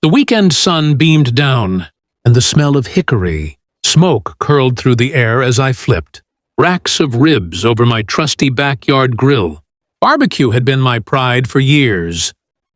The weekend sun beamed down, and the smell of hickory, smoke curled through the air as I flipped. Racks of ribs over my trusty backyard grill. Barbecue had been my pride for years.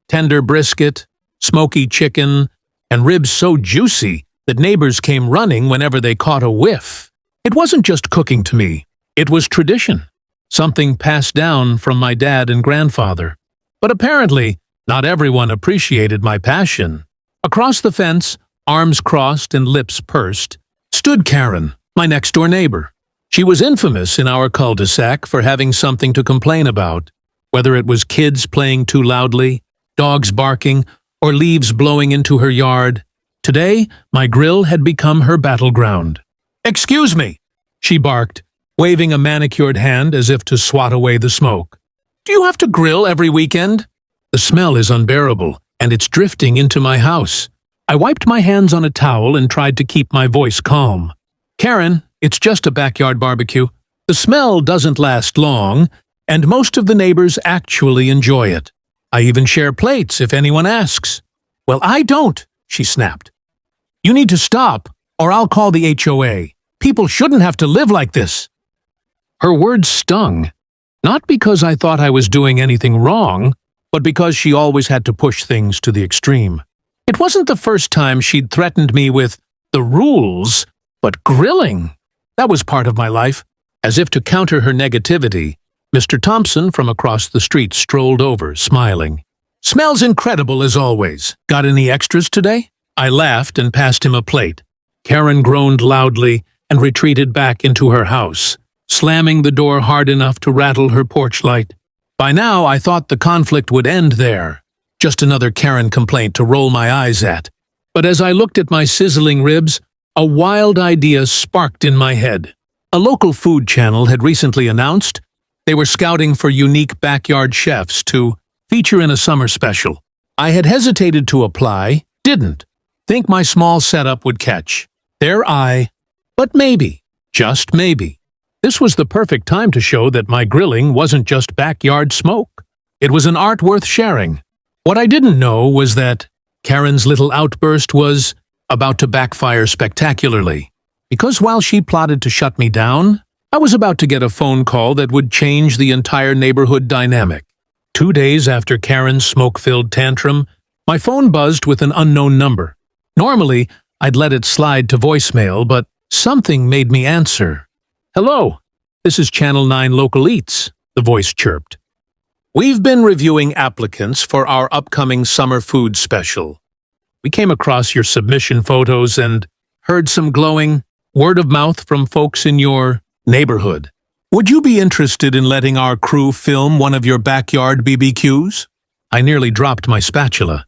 Tender brisket, smoky chicken, and ribs so juicy that neighbors came running whenever they caught a whiff. It wasn't just cooking to me. It was tradition, something passed down from my dad and grandfather. But apparently, not everyone appreciated my passion. Across the fence, arms crossed and lips pursed, stood Karen, my next-door neighbor. She was infamous in our cul-de-sac for having something to complain about, whether it was kids playing too loudly, dogs barking, or leaves blowing into her yard. Today, my grill had become her battleground. "Excuse me," she barked, waving a manicured hand as if to swat away the smoke. "Do you have to grill every weekend? The smell is unbearable, and it's drifting into my house." I wiped my hands on a towel and tried to keep my voice calm. "Karen, it's just a backyard barbecue. The smell doesn't last long, and most of the neighbors actually enjoy it. I even share plates if anyone asks." "Well, I don't," she snapped. "You need to stop, or I'll call the HOA. People shouldn't have to live like this." Her words stung, not because I thought I was doing anything wrong, but because she always had to push things to the extreme. It wasn't the first time she'd threatened me with the rules, but grilling. That was part of my life. As if to counter her negativity, Mr. Thompson from across the street strolled over, smiling. "Smells incredible as always. Got any extras today?" I laughed and passed him a plate. Karen groaned loudly and retreated back into her house, slamming the door hard enough to rattle her porch light. By now, I thought the conflict would end there. Just another Karen complaint to roll my eyes at. But as I looked at my sizzling ribs, a wild idea sparked in my head. A local food channel had recently announced they were scouting for unique backyard chefs to feature in a summer special. I had hesitated to apply, didn't think my small setup would catch their eye, but maybe, just maybe, this was the perfect time to show that my grilling wasn't just backyard smoke. It was an art worth sharing. What I didn't know was that Karen's little outburst was about to backfire spectacularly, because while she plotted to shut me down, I was about to get a phone call that would change the entire neighborhood dynamic. 2 days after Karen's smoke-filled tantrum, my phone buzzed with an unknown number. Normally, I'd let it slide to voicemail, but something made me answer. "Hello, this is Channel 9 Local Eats," the voice chirped. "We've been reviewing applicants for our upcoming summer food special. We came across your submission photos and heard some glowing word of mouth from folks in your neighborhood. Would you be interested in letting our crew film one of your backyard BBQs?" I nearly dropped my spatula.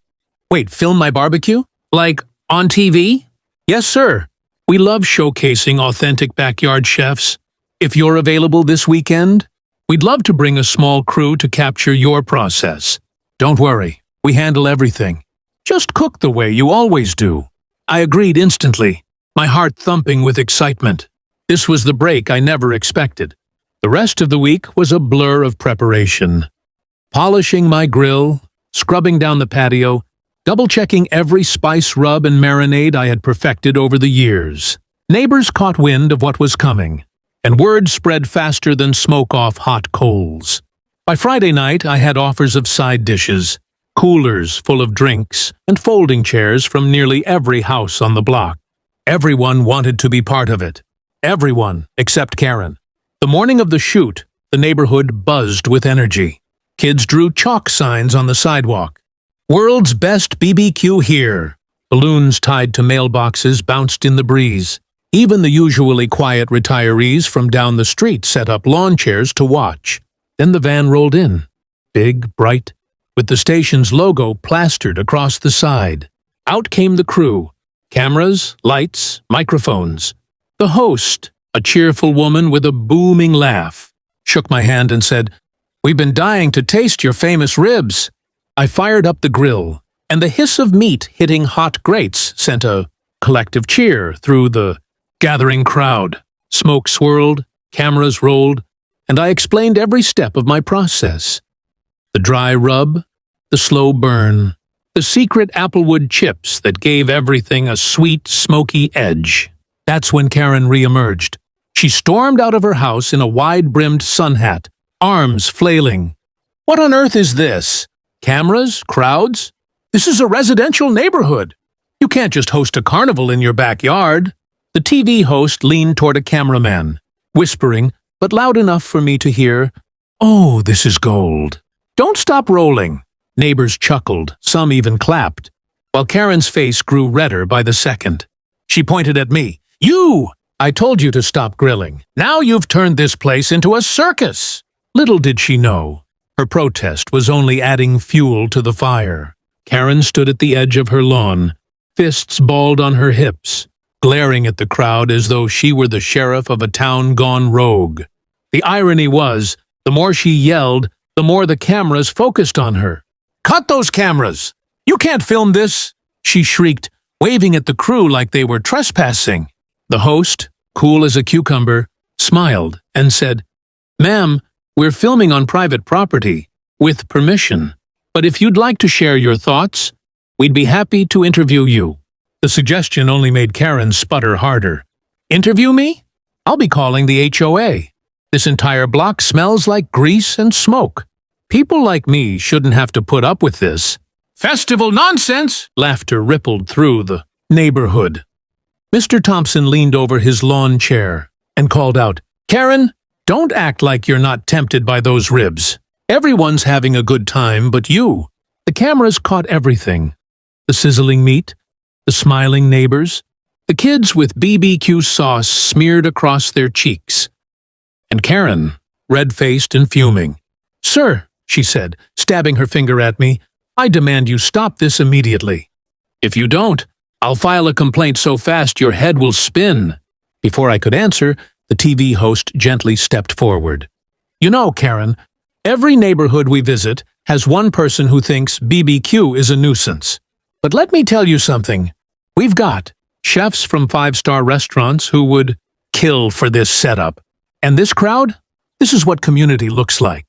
"Wait, film my barbecue? Like, on TV?" "Yes, sir. We love showcasing authentic backyard chefs. If you're available this weekend, we'd love to bring a small crew to capture your process. Don't worry, we handle everything. Just cook the way you always do." I agreed instantly, my heart thumping with excitement. This was the break I never expected. The rest of the week was a blur of preparation. Polishing my grill, scrubbing down the patio, double-checking every spice rub and marinade I had perfected over the years. Neighbors caught wind of what was coming, and word spread faster than smoke off hot coals. By Friday night, I had offers of side dishes, coolers full of drinks, and folding chairs from nearly every house on the block. Everyone wanted to be part of it. Everyone except Karen. The morning of the shoot, the neighborhood buzzed with energy. Kids drew chalk signs on the sidewalk. "World's best BBQ here." Balloons tied to mailboxes bounced in the breeze. Even the usually quiet retirees from down the street set up lawn chairs to watch. Then the van rolled in, big, bright, with the station's logo plastered across the side. Out came the crew. Cameras, lights, microphones. The host, a cheerful woman with a booming laugh, shook my hand and said, "We've been dying to taste your famous ribs." I fired up the grill, and the hiss of meat hitting hot grates sent a collective cheer through the gathering crowd. Smoke swirled, cameras rolled, and I explained every step of my process. The dry rub, the slow burn, The secret applewood chips that gave everything a sweet, smoky edge. That's when Karen reemerged. She stormed out of her house in a wide-brimmed sun hat, arms flailing. What on earth is this? Cameras? Crowds? This is a residential neighborhood. You can't just host a carnival in your backyard. The TV host leaned toward a cameraman, whispering, but loud enough for me to hear, "Oh, this is gold. Don't stop rolling." Neighbors chuckled, some even clapped, while Karen's face grew redder by the second. She pointed at me. "You! I told you to stop grilling. Now you've turned this place into a circus." Little did she know, her protest was only adding fuel to the fire. Karen stood at the edge of her lawn, fists balled on her hips, glaring at the crowd as though she were the sheriff of a town gone rogue. The irony was, the more she yelled, the more the cameras focused on her. "Cut those cameras! You can't film this!" she shrieked, waving at the crew like they were trespassing. The host, cool as a cucumber, smiled and said, "Ma'am, we're filming on private property, with permission. But if you'd like to share your thoughts, we'd be happy to interview you." The suggestion only made Karen sputter harder. "Interview me? I'll be calling the HOA. This entire block smells like grease and smoke. People like me shouldn't have to put up with this." "Festival nonsense!" Laughter rippled through the neighborhood. Mr. Thompson leaned over his lawn chair and called out, "Karen, don't act like you're not tempted by those ribs. Everyone's having a good time but you." The cameras caught everything. The sizzling meat, the smiling neighbors, the kids with BBQ sauce smeared across their cheeks. And Karen, red-faced and fuming. "Sir," she said, stabbing her finger at me, "I demand you stop this immediately. If you don't, I'll file a complaint so fast your head will spin." Before I could answer, the TV host gently stepped forward. "You know, Karen, every neighborhood we visit has one person who thinks BBQ is a nuisance. But let me tell you something. We've got chefs from five-star restaurants who would kill for this setup. And this crowd? This is what community looks like."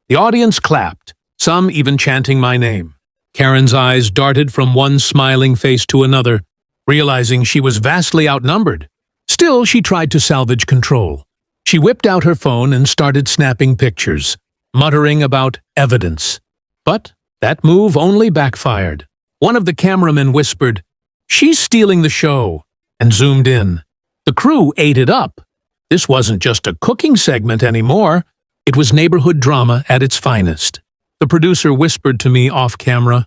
The audience clapped, some even chanting my name. Karen's eyes darted from one smiling face to another, realizing she was vastly outnumbered. Still, she tried to salvage control. She whipped out her phone and started snapping pictures, muttering about evidence. But that move only backfired. One of the cameramen whispered, "She's stealing the show," and zoomed in. The crew ate it up. This wasn't just a cooking segment anymore. It was neighborhood drama at its finest. The producer whispered to me off camera,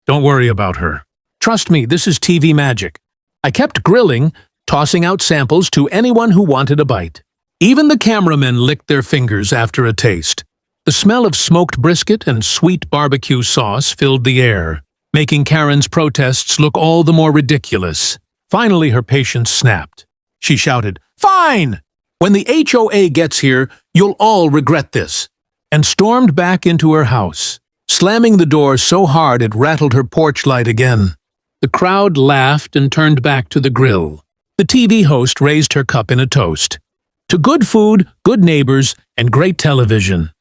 "Don't worry about her. Trust me, this is TV magic." I kept grilling, tossing out samples to anyone who wanted a bite. Even the cameramen licked their fingers after a taste. The smell of smoked brisket and sweet barbecue sauce filled the air, making Karen's protests look all the more ridiculous. Finally, her patience snapped. She shouted, "Fine! When the HOA gets here, you'll all regret this," and stormed back into her house, slamming the door so hard it rattled her porch light again. The crowd laughed and turned back to the grill. The TV host raised her cup in a toast. To good food, good neighbors, and great television.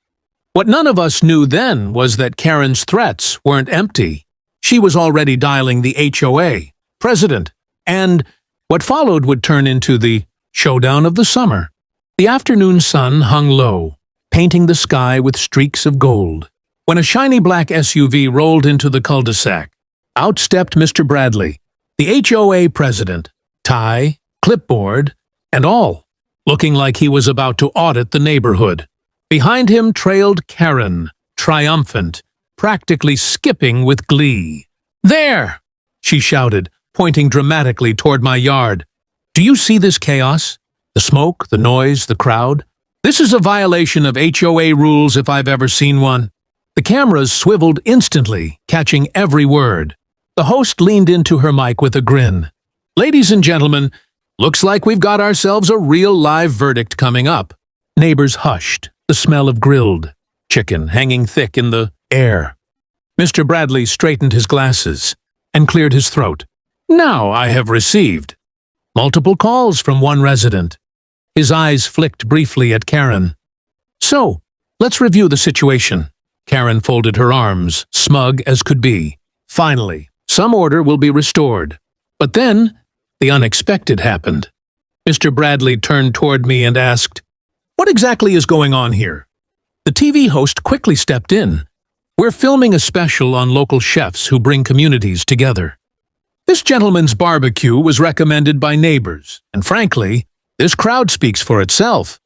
What none of us knew then was that Karen's threats weren't empty. She was already dialing the HOA, president, and what followed would turn into the showdown of the summer. The afternoon sun hung low, painting the sky with streaks of gold. When a shiny black SUV rolled into the cul-de-sac, out stepped Mr. Bradley, the HOA president, tie, clipboard, and all, looking like he was about to audit the neighborhood. Behind him trailed Karen, triumphant, practically skipping with glee. "There!" she shouted, pointing dramatically toward my yard. "Do you see this chaos? The smoke, the noise, the crowd? This is a violation of HOA rules if I've ever seen one." The cameras swiveled instantly, catching every word. The host leaned into her mic with a grin. "Ladies and gentlemen, looks like we've got ourselves a real live verdict coming up." Neighbors hushed, the smell of grilled chicken hanging thick in the air. Mr. Bradley straightened his glasses and cleared his throat. "Now I have received multiple calls from one resident." His eyes flicked briefly at Karen. "So, let's review the situation." Karen folded her arms, smug as could be. Finally, some order will be restored. But then, the unexpected happened. Mr. Bradley turned toward me and asked, "What exactly is going on here?" The TV host quickly stepped in. "We're filming a special on local chefs who bring communities together. This gentleman's barbecue was recommended by neighbors, and frankly, this crowd speaks for itself."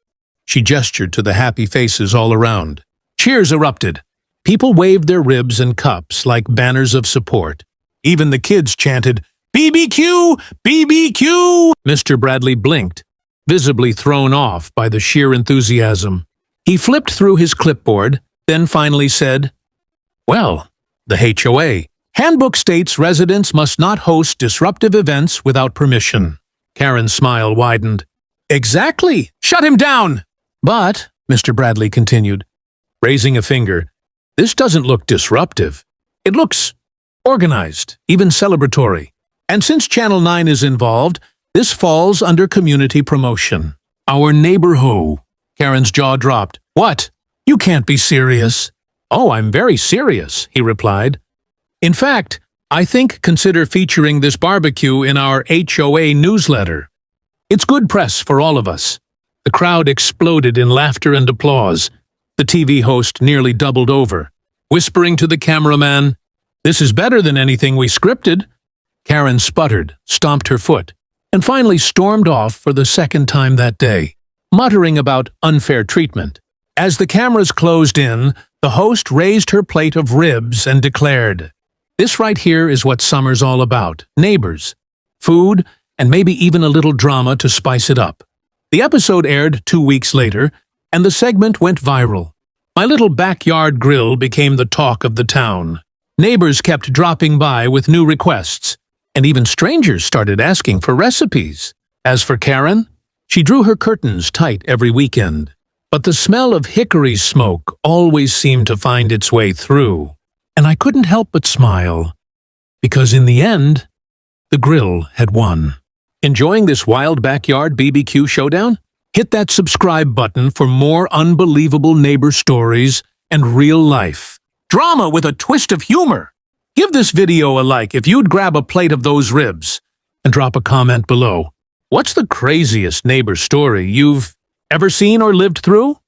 She gestured to the happy faces all around. Cheers erupted. People waved their ribs and cups like banners of support. Even the kids chanted, "BBQ! BBQ!" Mr. Bradley blinked, visibly thrown off by the sheer enthusiasm. He flipped through his clipboard, then finally said, "Well, the HOA. Handbook states residents must not host disruptive events without permission." Karen's smile widened. "Exactly! Shut him down!" "But," Mr. Bradley continued, raising a finger, "this doesn't look disruptive. It looks organized, even celebratory. And since Channel 9 is involved, this falls under community promotion. Our neighbor HOA." Karen's jaw dropped. "What? You can't be serious." "Oh, I'm very serious," he replied. "In fact, I think consider featuring this barbecue in our HOA newsletter. It's good press for all of us." The crowd exploded in laughter and applause. The TV host nearly doubled over, whispering to the cameraman, "This is better than anything we scripted." Karen sputtered, stomped her foot, and finally stormed off for the second time that day, muttering about unfair treatment. As the cameras closed in, the host raised her plate of ribs and declared, "This right here is what summer's all about. Neighbors, food, and maybe even a little drama to spice it up." The episode aired 2 weeks later, and the segment went viral. My little backyard grill became the talk of the town. Neighbors kept dropping by with new requests, and even strangers started asking for recipes. As for Karen, she drew her curtains tight every weekend. But the smell of hickory smoke always seemed to find its way through, and I couldn't help but smile, because in the end, the grill had won. Enjoying this wild backyard BBQ showdown? Hit that subscribe button for more unbelievable neighbor stories and real life drama with a twist of humor. Give this video a like if you'd grab a plate of those ribs, and drop a comment below. What's the craziest neighbor story you've ever seen or lived through?